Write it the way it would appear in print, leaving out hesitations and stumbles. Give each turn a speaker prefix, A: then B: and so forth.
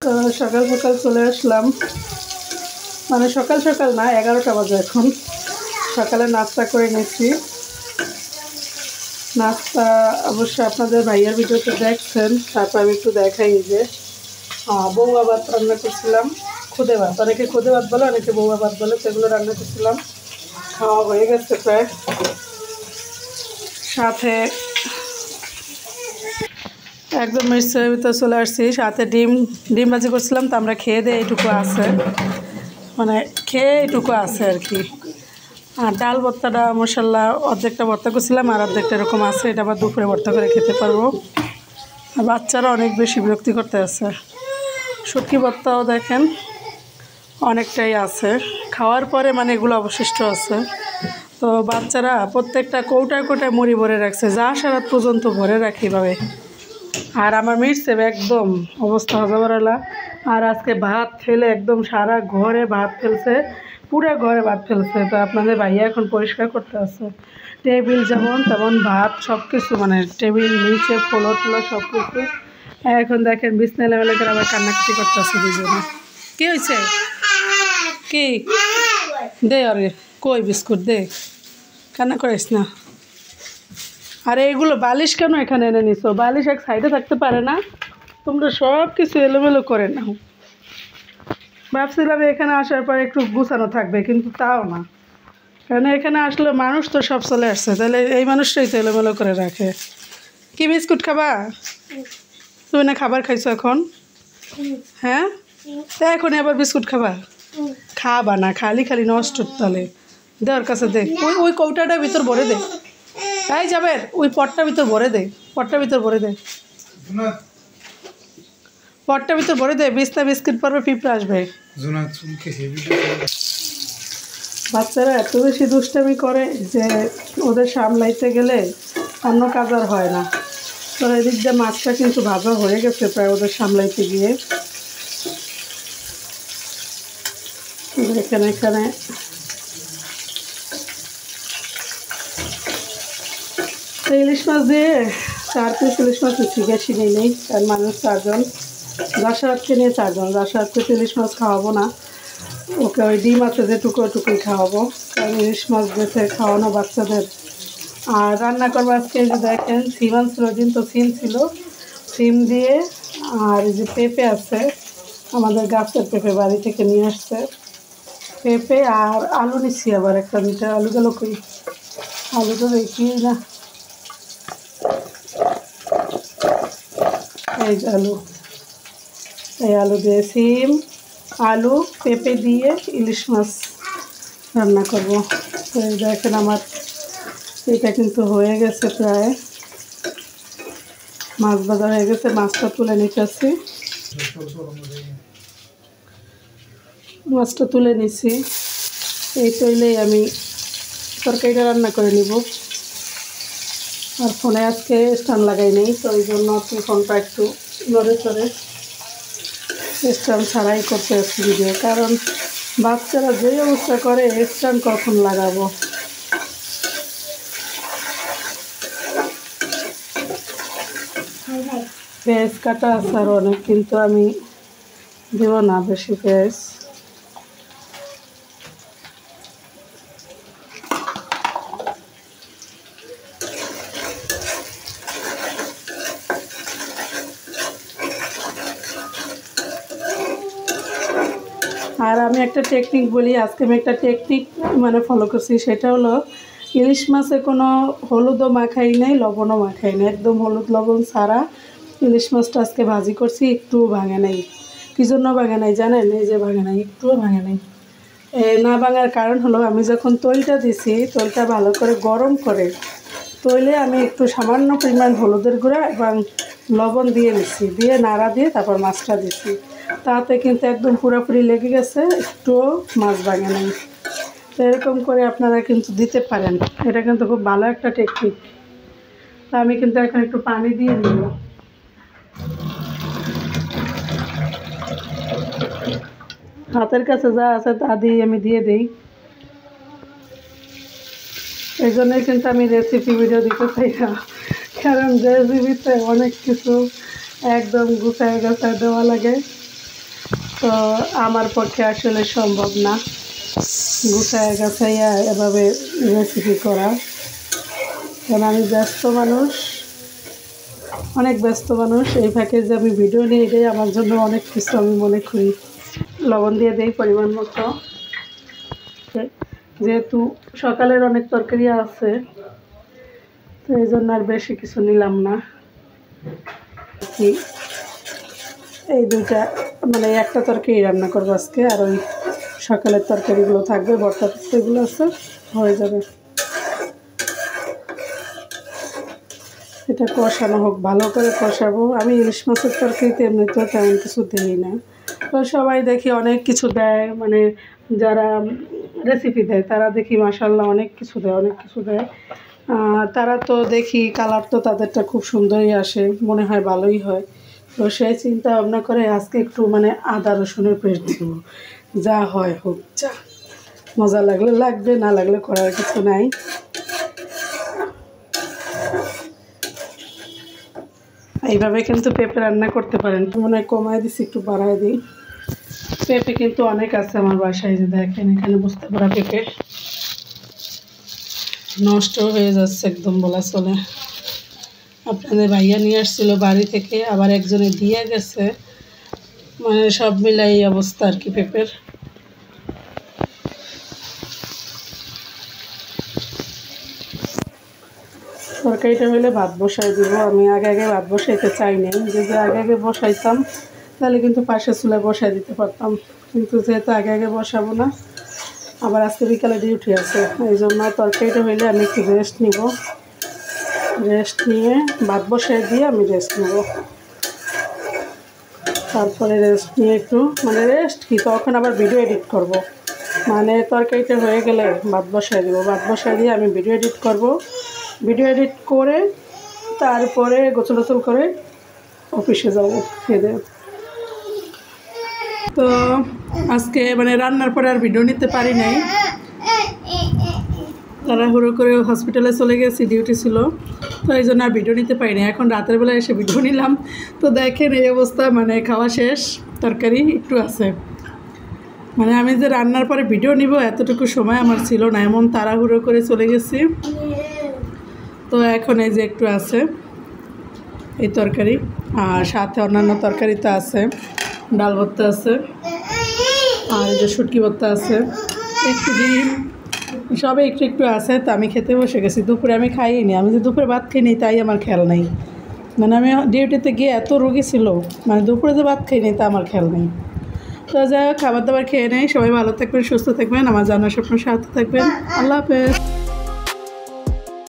A: তো সকাল সকাল চলে আসলাম, মানে সকাল সকাল না, 11টা বাজে এখন। সকালে নাস্তা করে নিচ্ছি। নাস্তা অবশ্য আপনাদের ভাইয়ার ভিডিওতে দেখছেন। তারপর আমি একটু দেখাই যে বৌয়া ভাত রান্না করছিলাম, খুদে ভাত, অনেকে খুদে ভাত বলে, অনেকে বৌয়া ভাত বলে, সেগুলো রান্না করছিলাম। খাওয়া হয়ে গেছে প্রায়। সাথে একদম মিক্সচারের ভিতরে চলে আসছি। সাথে ডিম ভাজি করছিলাম, তো আমরা খেয়ে দিয়ে এইটুকু আছে, মানে খেয়ে এইটুকু আছে আর কি। আর ডাল ভর্তাটা মশাল্লা অর্ধেকটা ভর্তা করছিলাম, আর অর্ধেকটা এরকম আছে, এটা আবার দুপুরে ভর্তা করে খেতে পারবো। আর বাচ্চারা অনেক বেশি বিরক্তি করতে আছে। শুটকি ভর্তাও দেখেন অনেকটাই আছে, খাওয়ার পরে মানে এগুলো অবশিষ্ট আছে। তো বাচ্চারা প্রত্যেকটা কৌটায় কৌটায় মুড়ি ভরে রাখছে, যা সারাত পর্যন্ত ভরে রাখি ভাবে। আর আমার মিটসেব একদম অবস্থা হজবরালা। আর আজকে ভাত ফেলে একদম সারা ঘরে ভাত ফেলছে, পুরো ঘরে ভাত ফেলছে। তো আপনাদের ভাইয়া এখন পরিষ্কার করতে আছে। টেবিল যেমন তেমন ভাত সব কিছু, মানে টেবিল নিচে ফ্লোর টুলো সব কিছু। এখন দেখেন বিছনা লেভেলে করে আবার কান্নাকাটি করতে আছে দুজনে। কী হয়েছে? কি দে, আরে কই বিস্কুট দে, কান্না করিস না। আরে এগুলো বালিশ কেন এখানে এনে নিছো? বালিশ এক সাইডে থাকতে পারে না? তোমরা সব কিছু এলোমেলো করে নাও। ভাবছিলাম এখানে আসার পর একটু গুছানো থাকবে, কিন্তু তাও না। কারণ এখানে আসলে মানুষ তো সব চলে আসছে, তাহলে এই মানুষটাই তো এলোমেলো করে রাখে। কি বিস্কুট খাবা? তুমি না খাবার খাইছো এখন? হ্যাঁ, তা এখন আবার বিস্কুট খাবা? খাবা না, খালি খালি নষ্ট। তাহলে দে ওর কাছে দে, ওই ওই কৌটাটার ভিতর ভরে দে। তাই যাবে ওই পটটার ভিতর ভরে দে, পটটার ভিতর ভরে দে, পটটার ভিতর ভরে দে। বিস্তা বিস্কিট পড়বে, পিঁপড়ে আসবে। বাচ্চারা এত বেশি দুষ্টামি করে যে ওদের সামলাইতে গেলে অন্য কাজ আর হয় না। তো এদিক দিয়ে মাছটা কিন্তু ভাজা হয়ে গেছে প্রায় ওদের সামলাইতে গিয়ে। এখানে এখানে ইলিশ মাছ দিয়ে 4 পিস ইলিশ মাছ দিচ্ছি, বেশি নেই, কারণ মানুষ 4 জন, রাশাদকে নিয়ে 4 জন। রাশাদকে তো ইলিশ মাছ খাওয়াবো না, ওকে ওই ডিম আছে যেটুকু ওটুকুই খাওয়াবো, কারণ ইলিশ মাছ দিতে খাওয়ানো বাচ্চাদের। আর রান্না করবো আজকে যে দেখেন সিম আনছিল, দিন তো সিম ছিল, সিম দিয়ে। আর এই যে পেঁপে আছে, আমাদের গাছের পেঁপে বাড়ি থেকে নিয়ে আসছে পেঁপে। আর আলু নিচ্ছি আবার একটা মিটার। আলু গেল কই? আলু তো দেখি না, এই যে আলু, এই আলু দিয়ে সিম, আলু, পেঁপে দিয়ে ইলিশ মাছ রান্না করব। তো দেখেন আমার এটা কিন্তু হয়ে গেছে প্রায়, মাছ ভাজা হয়ে গেছে। মাছটা তুলে নিতেছি, মাছটা তুলে নিছি। এই তৈলেই আমি তরকারিটা রান্না করে নিব। আর ফোনে আজকে স্ট্যান্ড লাগাই নেই, তো ওই জন্য ফোনটা একটু নড়ে চড়ে স্ট্যান্ড ছাড়াই করতে আসছি ভিডিও। কারণ বাচ্চারা যে অবস্থা করে স্ট্যান্ড কখন লাগাবো। পেঁয়াজ কাটা আছে আর অনেক, কিন্তু আমি দেব না বেশি পেঁয়াজ। আর আমি একটা টেকনিক বলি, আজকে আমি একটা টেকনিক মানে ফলো করছি, সেটা হলো ইলিশ মাছে কোনো হলুদও মাখাই নাই, লবণও মাখাই নাই, একদম হলুদ লবণ ছাড়া ইলিশ মাছটা আজকে ভাজি করছি। একটুও ভাঙে নাই। কী জন্য ভাঙে নাই জানেন? এই যে ভাঙে নাই, একটুও ভাঙে নাই। না ভাঙার কারণ হলো আমি যখন তৈলটা দিছি, তৈলটা ভালো করে গরম করে তৈলে আমি একটু সামান্য পরিমাণ হলুদের গুঁড়া এবং লবণ দিয়ে নিচ্ছি, দিয়ে নাড়া দিয়ে তারপর মাছটা দিচ্ছি। তাতে কিন্তু একদম পুরোপুরি লেগে গেছে, একটুও মাছ ভাঙে নাই। তো এরকম করে আপনারা কিন্তু দিতে পারেন, এটা কিন্তু খুব ভালো একটা টেকনিক। তো আমি কিন্তু এখন একটু পানি দিয়ে নিব। হাতের কাছে যা আছে তা দিয়ে আমি দিয়ে দিই। এই জন্যই কিন্তু আমি রেসিপি ভিডিও দিতে চাই না, কারণ রেসিপিতে অনেক কিছু একদম গুছায় গাছায় দেওয়া লাগে। তো আমার পক্ষে আসলে সম্ভব না গুছায় গাছাইয়া এভাবে রেসিপি করা, কারণ আমি ব্যস্ত মানুষ, অনেক ব্যস্ত মানুষ। এই ফাঁকে যে আমি ভিডিও নিয়ে এটাই আমার জন্য অনেক কিছু আমি মনে করি। লবণ দিয়ে দিই পরিমাণ মতো, যেহেতু সকালের অনেক তরকারি আছে তো এই জন্য আর বেশি কিছু নিলাম না। কি এই দুইটা মানে একটা তরকারি রান্না করবো আজকে, আর ওই সকালের তরকারিগুলো থাকবে, ভর্তা টর্তাগুলো আছে, হয়ে যাবে। এটা কষানো হোক, ভালো করে কষাবো। আমি ইলিশ মাছের তরকারিতে এমনিতেও তেমন কিছু দিই না, তো সবাই দেখি অনেক কিছু দেয়, মানে যারা রেসিপি দেয় তারা দেখি মাশাআল্লাহ অনেক কিছু দেয়, অনেক কিছু দেয়। তারা তো দেখি কালার তো তাদেরটা খুব সুন্দরই আসে, মনে হয় ভালোই হয়। তো সেই চিন্তা ভাবনা করে আজকে একটু মানে আদা রসুনের পেস্ট দিব, যা হয় হোক, যা মজা লাগলে লাগবে, না লাগলে করার কিছু নাই। এইভাবে কিন্তু পেঁপে রান্না করতে পারেন, মনে হয় কমায় দিছি, একটু বাড়ায় দিই। পেঁপে কিন্তু অনেক আছে আমার বাসায়, যে দেখেন এখানে বুঝতে পারা পেঁপে নষ্ট হয়ে যাচ্ছে একদম বলা চলে। আপনাদের ভাইয়া নিয়ে আসছিল বাড়ি থেকে, আবার একজনে দিয়ে গেছে, মানে সব মিলাই এই অবস্থা আর কি পেঁপের। তরকারিটা হলে ভাত বসাই দিব। আমি আগে আগে ভাত বসাইতে চাই না, যদি আগে আগে বসাইতাম তাহলে কিন্তু পাশে চুলায় বসাই দিতে পারতাম, কিন্তু যেহেতু আগে আগে বসাবো না, আবার আজকে বিকালে ডিউটি আছে, এই জন্য তরকারিটা হইলে আমি একটু রেস্ট নিব, রেস্ট নিয়ে ভাত বসাই দিয়ে আমি রেস্ট নেব। তারপরে রেস্ট নিয়ে একটু মানে রেস্ট কি, তখন আবার ভিডিও এডিট করব, মানে তরকারিটা হয়ে গেলে ভাত বসাই দেবো, ভাত বসাই দিয়ে আমি ভিডিও এডিট করব, ভিডিও এডিট করে তারপরে গোসল টোসল করে অফিসে যাব খেয়ে। তো আজকে মানে রান্নার পরে আর ভিডিও নিতে পারি নাই, তাড়াহুড়ো করে হসপিটালে চলে গেছি, ডিউটি ছিল, তো এই জন্য আর ভিডিও নিতে পারিনি। এখন রাতের বেলা এসে ভিডিও নিলাম, তো দেখেন এই অবস্থা, মানে খাওয়া শেষ, তরকারি একটু আছে, মানে আমি যে রান্নার পরে ভিডিও নিব এতটুকু সময় আমার ছিল না, এমন তাড়াহুড়ো করে চলে গেছি। তো এখন এই যে একটু আছে এই তরকারি, আর সাথে অন্যান্য তরকারি তো আছে, ডাল ভর্তা আছে, আর এই যে শুটকি ভর্তা আছে, একটু ডিম, সবে একটু একটু আছে। তো আমি খেতে বসে গেছি, দুপুরে আমি খাইনি, আমি যে দুপুরে ভাত খাইনি তাই আমার খেয়াল নেই, মানে আমি ডিউটিতে গিয়ে এত রোগী ছিল, মানে দুপুরে যে ভাত খাইনি তা আমার খেয়াল নেই। তো যাই হোক, খাবার দাবার খেয়ে নেই, সবাই ভালো থাকবেন, সুস্থ থাকবেন, আমার জানার স্বপ্ন সাথে থাকবেন। আল্লাহ হাফেজ।